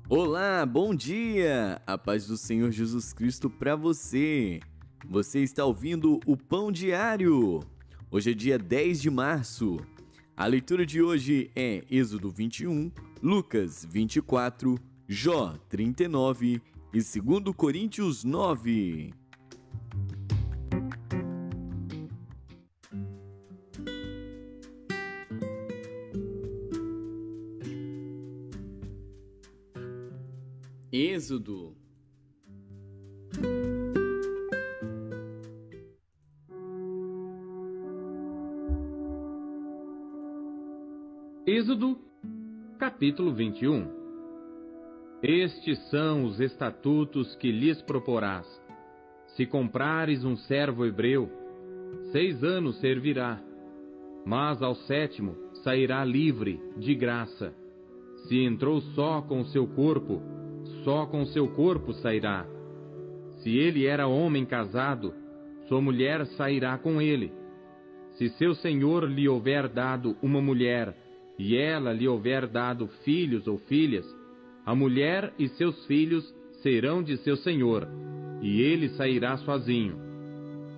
Olá, bom dia! A paz do Senhor Jesus Cristo para você. Você está ouvindo o Pão Diário. Hoje é dia 10 de março. A leitura de hoje é Êxodo 21, Lucas 24, Jó 39 e 2 Coríntios 9. Êxodo. Êxodo, capítulo 21. Estes são os estatutos que lhes proporás. Se comprares um servo hebreu, 6 anos servirá, mas ao 7º sairá livre, de graça. Se entrou só com seu corpo, só com seu corpo sairá. Se ele era homem casado, sua mulher sairá com ele. Se seu senhor lhe houver dado uma mulher, e ela lhe houver dado filhos ou filhas, a mulher e seus filhos serão de seu senhor, e ele sairá sozinho.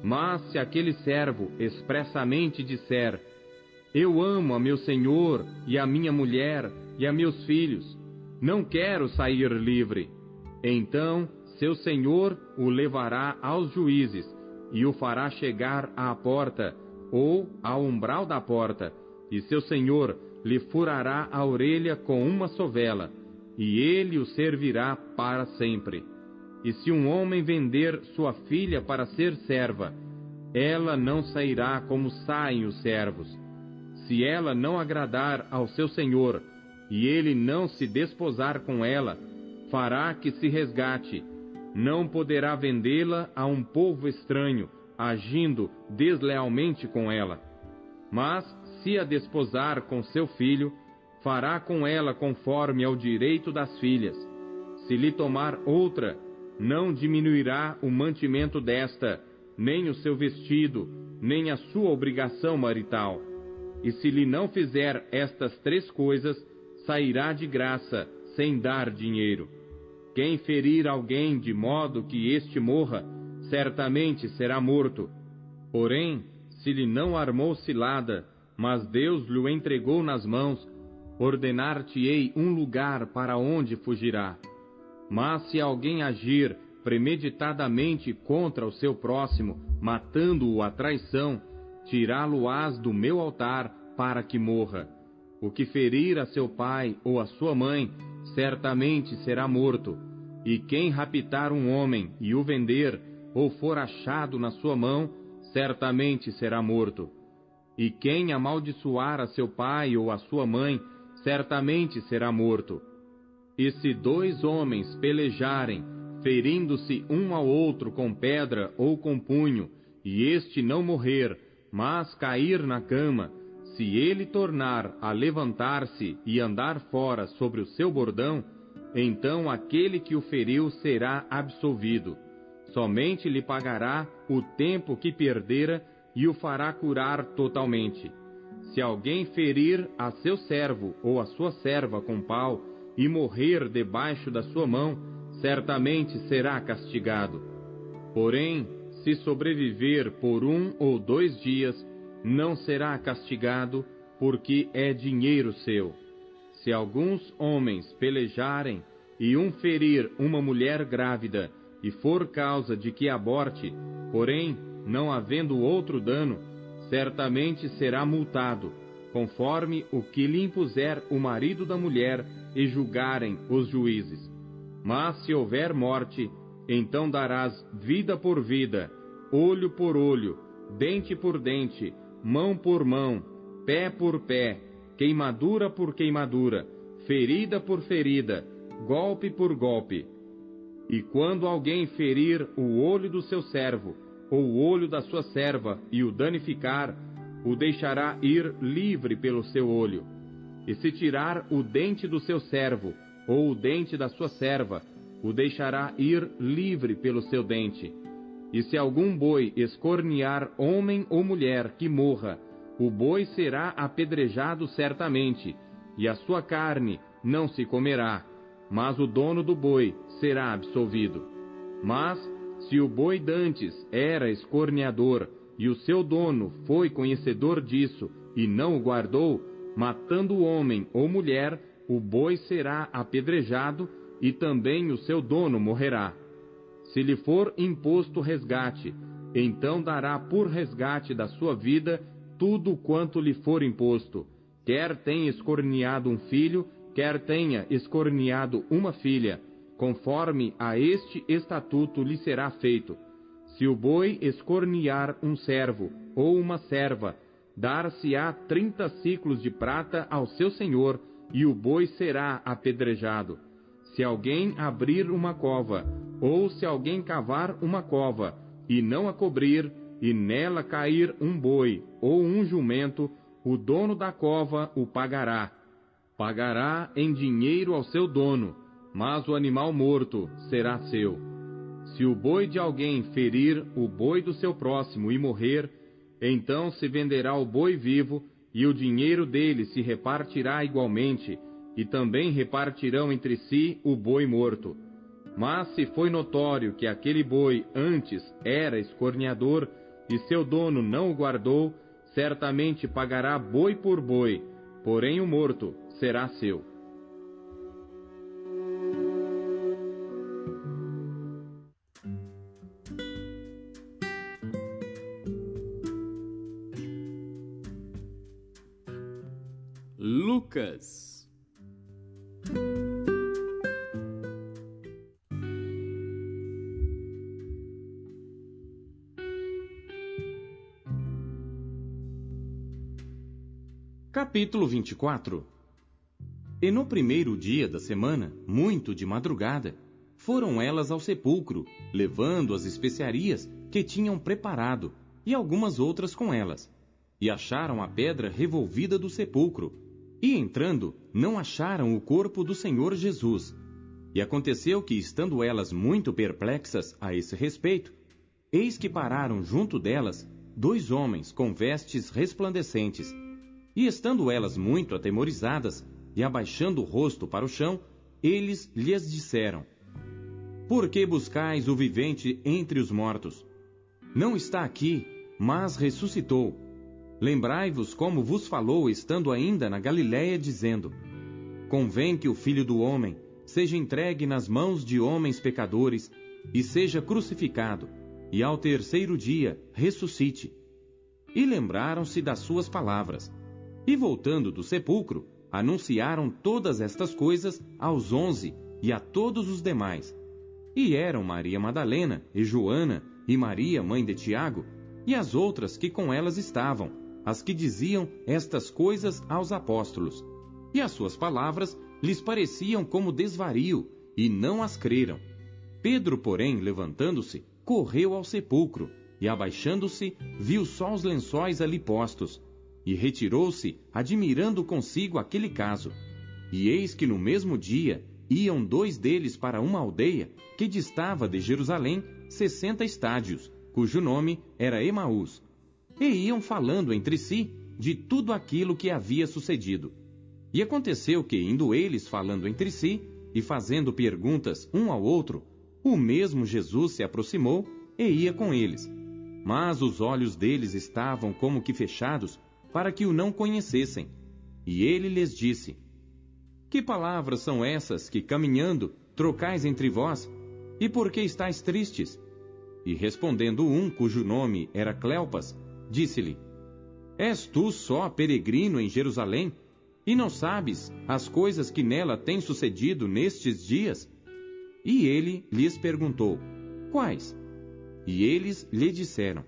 Mas se aquele servo expressamente disser: eu amo a meu senhor, e a minha mulher, e a meus filhos, não quero sair livre, então seu senhor o levará aos juízes, e o fará chegar à porta, ou ao umbral da porta, e seu senhor lhe furará a orelha com uma sovela, e ele o servirá para sempre. E se um homem vender sua filha para ser serva, ela não sairá como saem os servos. Se ela não agradar ao seu senhor, e ele não se desposar com ela, fará que se resgate. Não poderá vendê-la a um povo estranho, agindo deslealmente com ela. Mas, se a desposar com seu filho, fará com ela conforme ao direito das filhas. Se lhe tomar outra, não diminuirá o mantimento desta, nem o seu vestido, nem a sua obrigação marital. E se lhe não fizer estas 3 coisas, sairá de graça, sem dar dinheiro. Quem ferir alguém de modo que este morra, certamente será morto. Porém, se lhe não armou cilada, mas Deus lhe entregou nas mãos, ordenar-te-ei um lugar para onde fugirá. Mas se alguém agir premeditadamente contra o seu próximo, matando-o à traição, tirá-lo-ás do meu altar para que morra. O que ferir a seu pai ou a sua mãe, certamente será morto. E quem raptar um homem e o vender, ou for achado na sua mão, certamente será morto. E quem amaldiçoar a seu pai ou a sua mãe, certamente será morto. E se 2 homens pelejarem, ferindo-se um ao outro com pedra ou com punho, e este não morrer, mas cair na cama, se ele tornar a levantar-se e andar fora sobre o seu bordão, então aquele que o feriu será absolvido. Somente lhe pagará o tempo que perdera e o fará curar totalmente. Se alguém ferir a seu servo ou a sua serva com pau e morrer debaixo da sua mão, certamente será castigado. Porém, se sobreviver por 1 ou 2 dias, não será castigado, porque é dinheiro seu. Se alguns homens pelejarem e um ferir uma mulher grávida, e for causa de que aborte, porém, não havendo outro dano, certamente será multado, conforme o que lhe impuser o marido da mulher e julgarem os juízes. Mas se houver morte, então darás vida por vida, olho por olho, dente por dente, mão por mão, pé por pé, queimadura por queimadura, ferida por ferida, golpe por golpe. E quando alguém ferir o olho do seu servo, ou o olho da sua serva, e o danificar, o deixará ir livre pelo seu olho. E se tirar o dente do seu servo, ou o dente da sua serva, o deixará ir livre pelo seu dente. E se algum boi escornear homem ou mulher que morra, o boi será apedrejado certamente, e a sua carne não se comerá. mas o dono do boi será absolvido. Mas, se o boi dantes era escorneador, e o seu dono foi conhecedor disso, e não o guardou, matando o homem ou mulher, o boi será apedrejado, e também o seu dono morrerá. Se lhe for imposto resgate, então dará por resgate da sua vida tudo quanto lhe for imposto, quer tenha escorneado um filho, quer tenha escorneado uma filha, conforme a este estatuto lhe será feito. Se o boi escornear um servo ou uma serva, dar-se-á 30 siclos de prata ao seu senhor, e o boi será apedrejado. Se alguém abrir uma cova, ou se alguém cavar uma cova, e não a cobrir, e nela cair um boi ou um jumento, o dono da cova o pagará. Pagará em dinheiro ao seu dono, mas o animal morto será seu. Se o boi de alguém ferir o boi do seu próximo e morrer, então se venderá o boi vivo, e o dinheiro dele se repartirá igualmente, e também repartirão entre si o boi morto. Mas se foi notório que aquele boi antes era escorneador, e seu dono não o guardou, certamente pagará boi por boi, porém o morto será seu. Lucas. Capítulo 24. E no primeiro dia da semana, muito de madrugada, foram elas ao sepulcro, levando as especiarias que tinham preparado, e algumas outras com elas. E acharam a pedra revolvida do sepulcro, e entrando, não acharam o corpo do Senhor Jesus. E aconteceu que, estando elas muito perplexas a esse respeito, eis que pararam junto delas 2 homens com vestes resplandecentes. E estando elas muito atemorizadas, e abaixando o rosto para o chão, eles lhes disseram: Por que buscais o vivente entre os mortos? Não está aqui, mas ressuscitou. Lembrai-vos como vos falou estando ainda na Galiléia, dizendo: Convém que o Filho do Homem seja entregue nas mãos de homens pecadores, e seja crucificado, e ao terceiro dia ressuscite. E lembraram-se das suas palavras. E voltando do sepulcro, anunciaram todas estas coisas aos 11 e a todos os demais. E eram Maria Madalena, e Joana, e Maria, mãe de Tiago, e as outras que com elas estavam, as que diziam estas coisas aos apóstolos. E as suas palavras lhes pareciam como desvario, e não as creram. Pedro, porém, levantando-se, correu ao sepulcro, e abaixando-se, viu só os lençóis ali postos, e retirou-se, admirando consigo aquele caso. E eis que no mesmo dia iam 2 deles para uma aldeia que distava de Jerusalém 60 estádios, cujo nome era Emaús. E iam falando entre si de tudo aquilo que havia sucedido. E aconteceu que, indo eles falando entre si e fazendo perguntas um ao outro, o mesmo Jesus se aproximou e ia com eles. Mas os olhos deles estavam como que fechados, para que o não conhecessem. E ele lhes disse: Que palavras são essas que, caminhando, trocais entre vós? E por que estáis tristes? E respondendo um, cujo nome era Cleopas, disse-lhe: És tu só peregrino em Jerusalém, e não sabes as coisas que nela têm sucedido nestes dias? E ele lhes perguntou: Quais? E eles lhe disseram: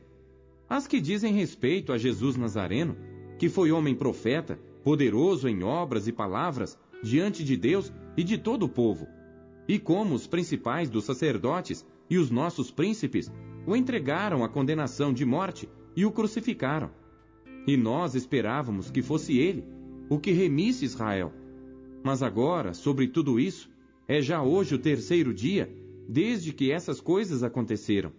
As que dizem respeito a Jesus Nazareno, que foi homem profeta, poderoso em obras e palavras, diante de Deus e de todo o povo. E como os principais dos sacerdotes e os nossos príncipes o entregaram à condenação de morte e o crucificaram. E nós esperávamos que fosse ele o que remisse Israel. Mas agora, sobre tudo isso, é já hoje o terceiro dia, desde que essas coisas aconteceram.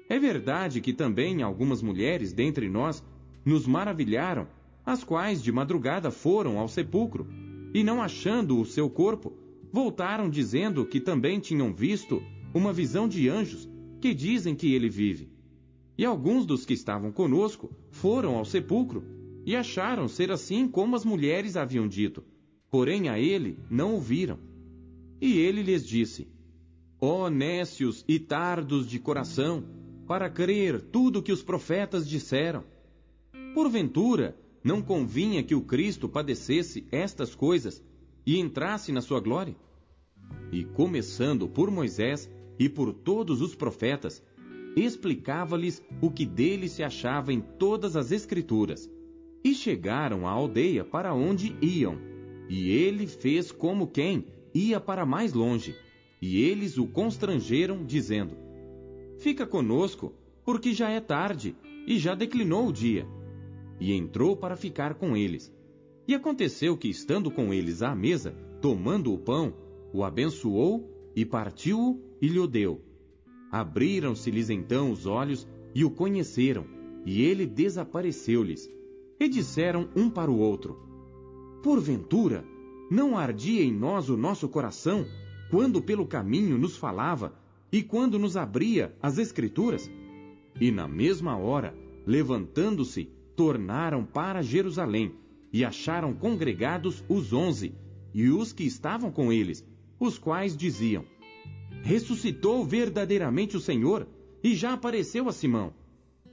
É verdade que também algumas mulheres dentre nós nos maravilharam, as quais de madrugada foram ao sepulcro, e não achando o seu corpo, voltaram dizendo que também tinham visto uma visão de anjos que dizem que ele vive. E alguns dos que estavam conosco foram ao sepulcro e acharam ser assim como as mulheres haviam dito, porém a ele não o viram. E ele lhes disse: ó nécios e tardos de coração, para crer tudo o que os profetas disseram. Porventura, não convinha que o Cristo padecesse estas coisas e entrasse na sua glória? E começando por Moisés e por todos os profetas, explicava-lhes o que dele se achava em todas as Escrituras. E chegaram à aldeia para onde iam, e ele fez como quem ia para mais longe, e eles o constrangeram, dizendo: fica conosco, porque já é tarde, e já declinou o dia. E entrou para ficar com eles. E aconteceu que, estando com eles à mesa, tomando o pão, o abençoou, e partiu-o, e lhe deu. Abriram-se-lhes então os olhos, e o conheceram, e ele desapareceu-lhes. E disseram um para o outro: porventura, não ardia em nós o nosso coração, quando pelo caminho nos falava, e quando nos abria as Escrituras? E na mesma hora, levantando-se, tornaram para Jerusalém, e acharam congregados os 11, e os que estavam com eles, os quais diziam: ressuscitou verdadeiramente o Senhor, e já apareceu a Simão.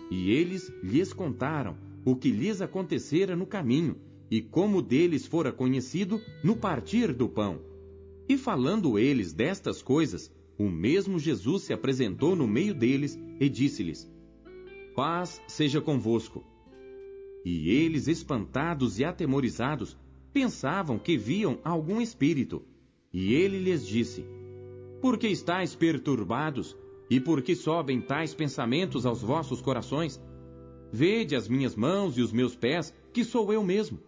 E eles lhes contaram o que lhes acontecera no caminho, e como deles fora conhecido no partir do pão. E falando eles destas coisas, o mesmo Jesus se apresentou no meio deles e disse-lhes: paz seja convosco. E eles, espantados e atemorizados, pensavam que viam algum espírito. E ele lhes disse: por que estáis perturbados, e por que sobem tais pensamentos aos vossos corações? Vede as minhas mãos e os meus pés, que sou eu mesmo.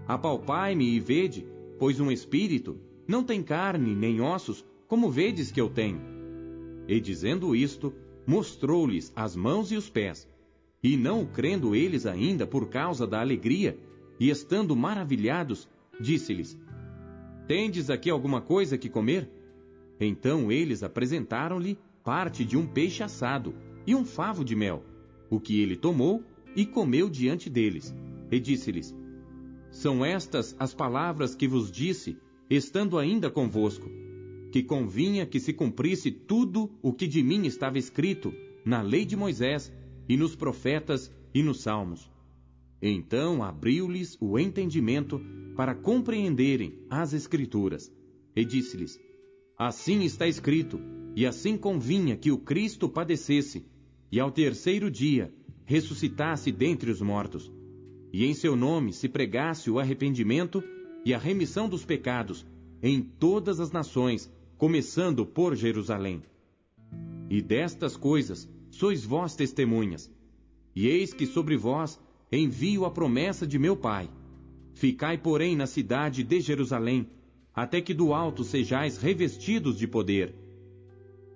Apalpai-me e vede, pois um espírito não tem carne nem ossos, como vedes que eu tenho. E dizendo isto, mostrou-lhes as mãos e os pés. E não o crendo eles ainda por causa da alegria, e estando maravilhados, disse-lhes: tendes aqui alguma coisa que comer? Então eles apresentaram-lhe parte de um peixe assado e um favo de mel, o que ele tomou e comeu diante deles. E disse-lhes: são estas as palavras que vos disse, estando ainda convosco, que convinha que se cumprisse tudo o que de mim estava escrito na lei de Moisés, e nos profetas e nos salmos. Então abriu-lhes o entendimento para compreenderem as Escrituras. E disse-lhes: assim está escrito, e assim convinha que o Cristo padecesse, e ao terceiro dia ressuscitasse dentre os mortos, e em seu nome se pregasse o arrependimento e a remissão dos pecados em todas as nações, começando por Jerusalém. E destas coisas sois vós testemunhas. E eis que sobre vós envio a promessa de meu Pai. Ficai, porém, na cidade de Jerusalém, até que do alto sejais revestidos de poder.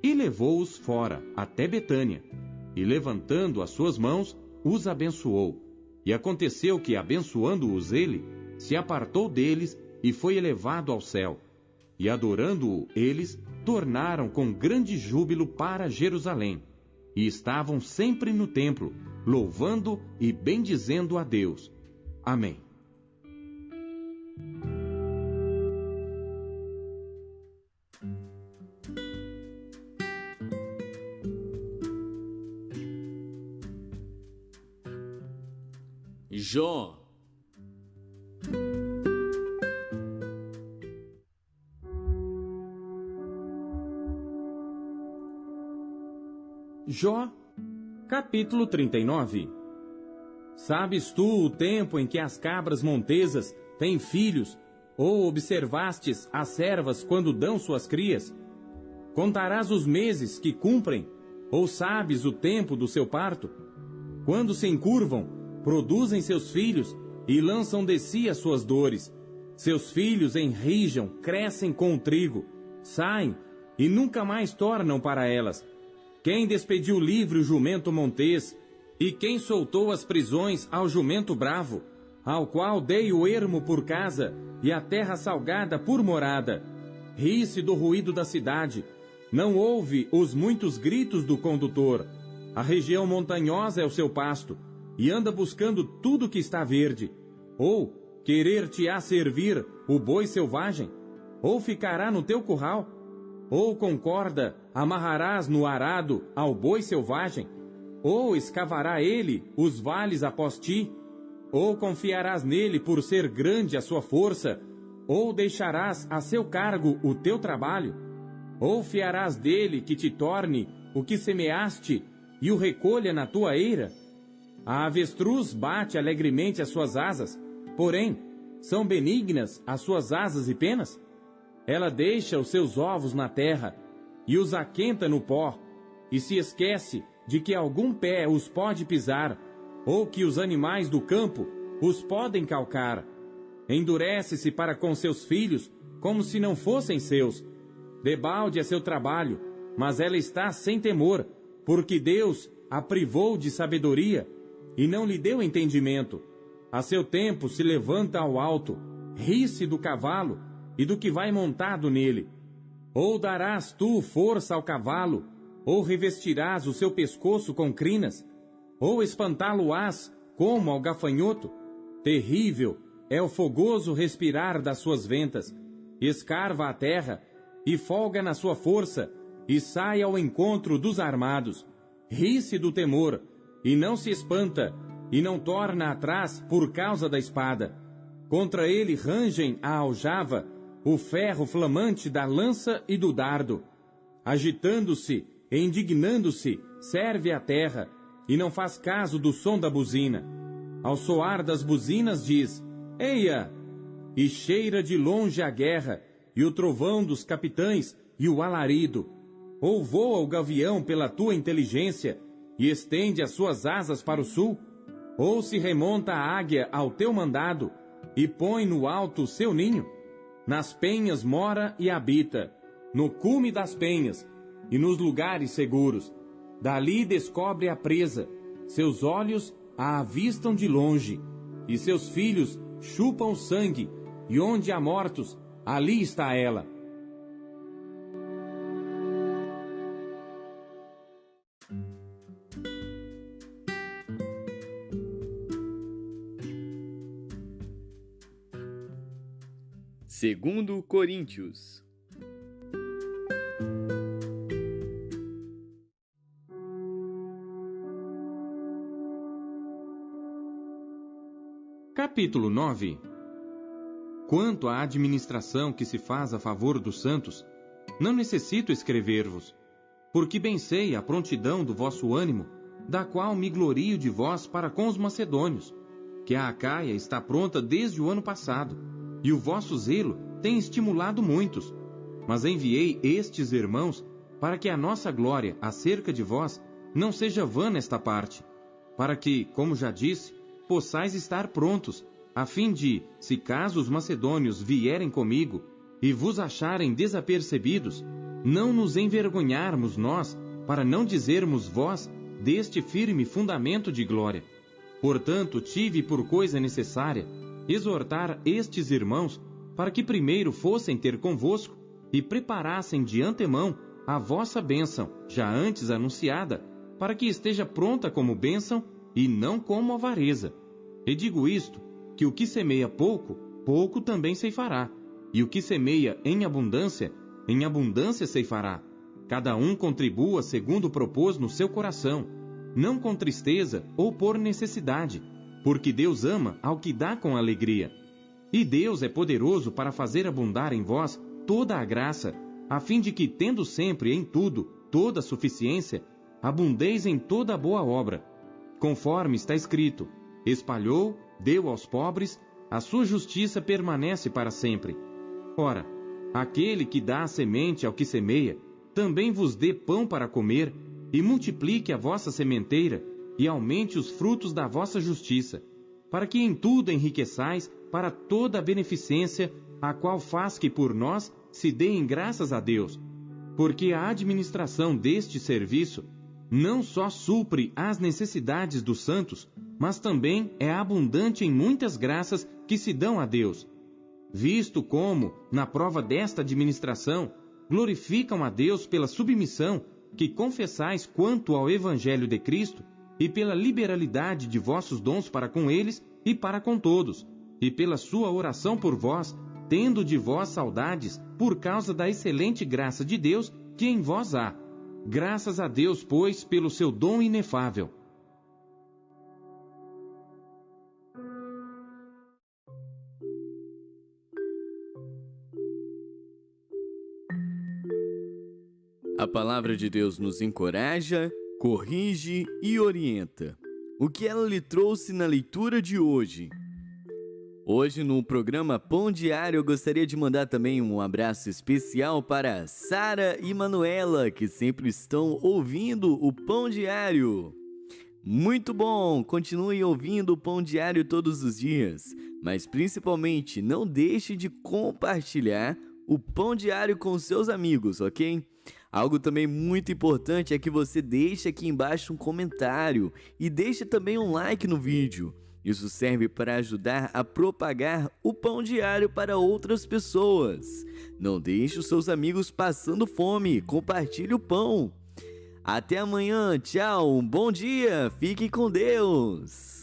E levou-os fora, até Betânia, e levantando as suas mãos, os abençoou. E aconteceu que, abençoando-os ele, se apartou deles e foi elevado ao céu. E adorando-o eles, tornaram com grande júbilo para Jerusalém. E estavam sempre no templo, louvando e bendizendo a Deus. Amém. Jó. Jó, capítulo 39. Sabes tu o tempo em que as cabras montesas têm filhos, ou observastes as servas quando dão suas crias? Contarás os meses que cumprem, ou sabes o tempo do seu parto? Quando se encurvam, produzem seus filhos e lançam de si as suas dores. Seus filhos enrijam, crescem com o trigo, saem e nunca mais tornam para elas. Quem despediu livre o jumento montês, e quem soltou as prisões ao jumento bravo, ao qual dei o ermo por casa, e a terra salgada por morada? ri-se do ruído da cidade. Não ouve os muitos gritos do condutor. A região montanhosa é o seu pasto, e anda buscando tudo que está verde. Ou querer-te-á servir o boi selvagem? Ou ficará no teu curral? Ou com corda amarrarás no arado ao boi selvagem? Ou escavará ele os vales após ti? Ou confiarás nele por ser grande a sua força? Ou deixarás a seu cargo o teu trabalho? Ou fiarás dele que te torne o que semeaste e o recolha na tua eira? A avestruz bate alegremente as suas asas, porém, são benignas as suas asas e penas? Ela deixa os seus ovos na terra e os aquenta no pó, e se esquece de que algum pé os pode pisar, ou que os animais do campo os podem calcar. Endurece-se para com seus filhos, como se não fossem seus. Debalde é seu trabalho, mas ela está sem temor, porque Deus a privou de sabedoria e não lhe deu entendimento. A seu tempo se levanta ao alto, ri-se do cavalo e do que vai montado nele. Ou darás tu força ao cavalo, ou revestirás o seu pescoço com crinas, ou espantá-lo-ás como ao gafanhoto? Terrível é o fogoso respirar das suas ventas. Escarva a terra, e folga na sua força, e sai ao encontro dos armados. Ri-se do temor, e não se espanta, e não torna atrás por causa da espada. Contra ele rangem a aljava, o ferro flamante da lança e do dardo. Agitando-se, indignando-se, serve a terra, e não faz caso do som da buzina. Ao soar das buzinas diz: Eia! E cheira de longe a guerra, e o trovão dos capitães, e o alarido. Ou voa o gavião pela tua inteligência, e estende as suas asas para o sul? Ou se remonta a águia ao teu mandado, e põe no alto o seu ninho? Nas penhas mora e habita, no cume das penhas, e nos lugares seguros. Dali descobre a presa, seus olhos a avistam de longe, e seus filhos chupam o sangue, e onde há mortos, ali está ela. Segundo Coríntios. Capítulo 9. Quanto à administração que se faz a favor dos santos, não necessito escrever-vos, porque bem sei a prontidão do vosso ânimo, da qual me glorio de vós para com os macedônios, que a Acaia está pronta desde o ano passado, e o vosso zelo tem estimulado muitos. Mas enviei estes irmãos para que a nossa glória acerca de vós não seja vã nesta parte, para que, como já disse, possais estar prontos, a fim de, se caso os macedônios vierem comigo e vos acharem desapercebidos, não nos envergonharmos nós, para não dizermos vós deste firme fundamento de glória. Portanto, tive por coisa necessária exortar estes irmãos para que primeiro fossem ter convosco e preparassem de antemão a vossa bênção, já antes anunciada, para que esteja pronta como bênção e não como avareza. E digo isto, que o que semeia pouco, pouco também ceifará, e o que semeia em abundância ceifará. Cada um contribua segundo propôs no seu coração, não com tristeza ou por necessidade, porque Deus ama ao que dá com alegria. E Deus é poderoso para fazer abundar em vós toda a graça, a fim de que, tendo sempre em tudo toda a suficiência, abundeis em toda a boa obra. Conforme está escrito: espalhou, deu aos pobres, a sua justiça permanece para sempre. Ora, aquele que dá a semente ao que semeia, também vos dê pão para comer, e multiplique a vossa sementeira, e aumente os frutos da vossa justiça, para que em tudo enriqueçais para toda a beneficência, a qual faz que por nós se deem graças a Deus. Porque a administração deste serviço não só supre as necessidades dos santos, mas também é abundante em muitas graças que se dão a Deus. visto como, na prova desta administração, glorificam a Deus pela submissão que confessais quanto ao Evangelho de Cristo, e pela liberalidade de vossos dons para com eles e para com todos, e pela sua oração por vós, tendo de vós saudades por causa da excelente graça de Deus que em vós há. Graças a Deus, pois, pelo seu dom inefável. A palavra de Deus nos encoraja, corrige e orienta. O que ela lhe trouxe na leitura de hoje? Hoje, no programa Pão Diário, eu gostaria de mandar também um abraço especial para Sara e Manuela, que sempre estão ouvindo o Pão Diário. Muito bom! Continue ouvindo o Pão Diário todos os dias, mas principalmente não deixe de compartilhar o Pão Diário com seus amigos, ok? Algo também muito importante é que você deixe aqui embaixo um comentário e deixe também um like no vídeo. Isso serve para ajudar a propagar o Pão Diário para outras pessoas. Não deixe os seus amigos passando fome, compartilhe o pão. Até amanhã, tchau, um bom dia, fique com Deus!